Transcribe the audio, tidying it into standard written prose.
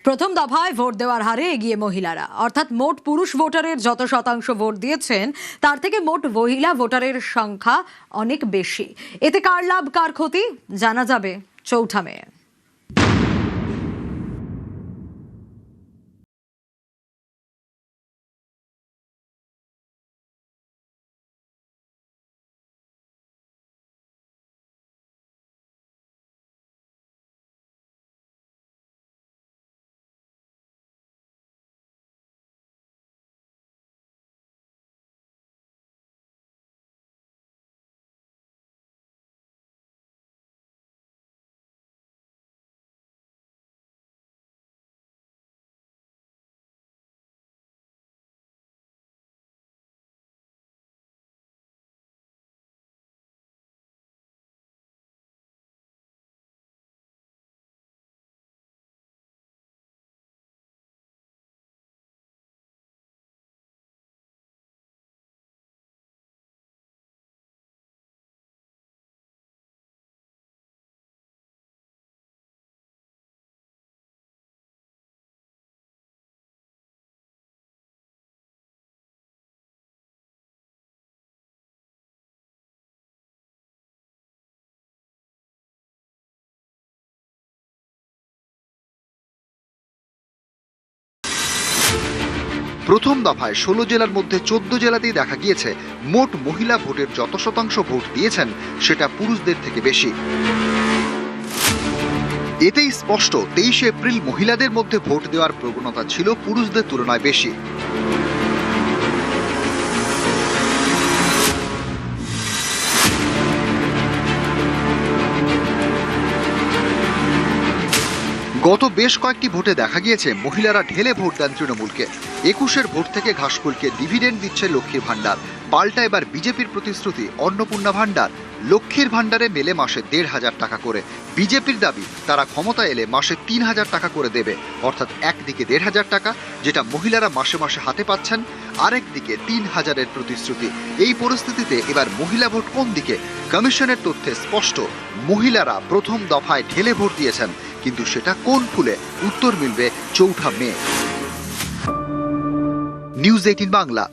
প্রথম দফায় ভোট দেওয়ার হারে এগিয়ে মহিলারা, অর্থাৎ মোট পুরুষ ভোটারের যত শতাংশ ভোট দিয়েছেন তার থেকে মোট মহিলা ভোটারের সংখ্যা অনেক বেশি। এতে কার লাভ কার ক্ষতি জানা যাবে চৌঠা মে। প্রথম দফায় ১৬ জেলার মধ্যে ১৪ জেলাতেই দেখা গিয়েছে মোট মহিলা ভোটের যত শতাংশ ভোট দিয়েছেন সেটা পুরুষদের থেকে বেশি। এতেই স্পষ্ট ২৩ এপ্রিল মহিলাদের মধ্যে ভোট দেওয়ার প্রবণতা ছিল পুরুষদের তুলনায় বেশি। গত বেশ কয়েকটি ভোটে দেখা গিয়েছে মহিলারা ঢেলে ভোট দেন তৃণমূলকে। ২১-এর ভোট থেকে ঘাসফুলকে ডিভিডেন্ড দিচ্ছে লক্ষ্মীর ভাণ্ডার, পাল্টা এবার বিজেপির প্রতিশ্রুতি অন্নপূর্ণা ভাণ্ডার। লক্ষ্মীর ভাণ্ডারে মেলে মাসে ১৫০০ টাকা করে, বিজেপির দাবি তারা ক্ষমতা এলে মাসে ৩০০০ টাকা করে দেবে। অর্থাৎ একদিকে ১৫০০ টাকা যেটা মহিলারা মাসে মাসে হাতে পাচ্ছেন, আরেকদিকে ৩০০০-এর প্রতিশ্রুতি। এই পরিস্থিতিতে এবার মহিলা ভোট কোন দিকে? কমিশনের তথ্যে স্পষ্ট মহিলারা প্রথম দফায় ঢেলে ভোট দিয়েছেন, কিন্তু সেটা কোন ফুলে? উত্তর মিলবে চৌঠা মে। নিউজ ১৮ বাংলা।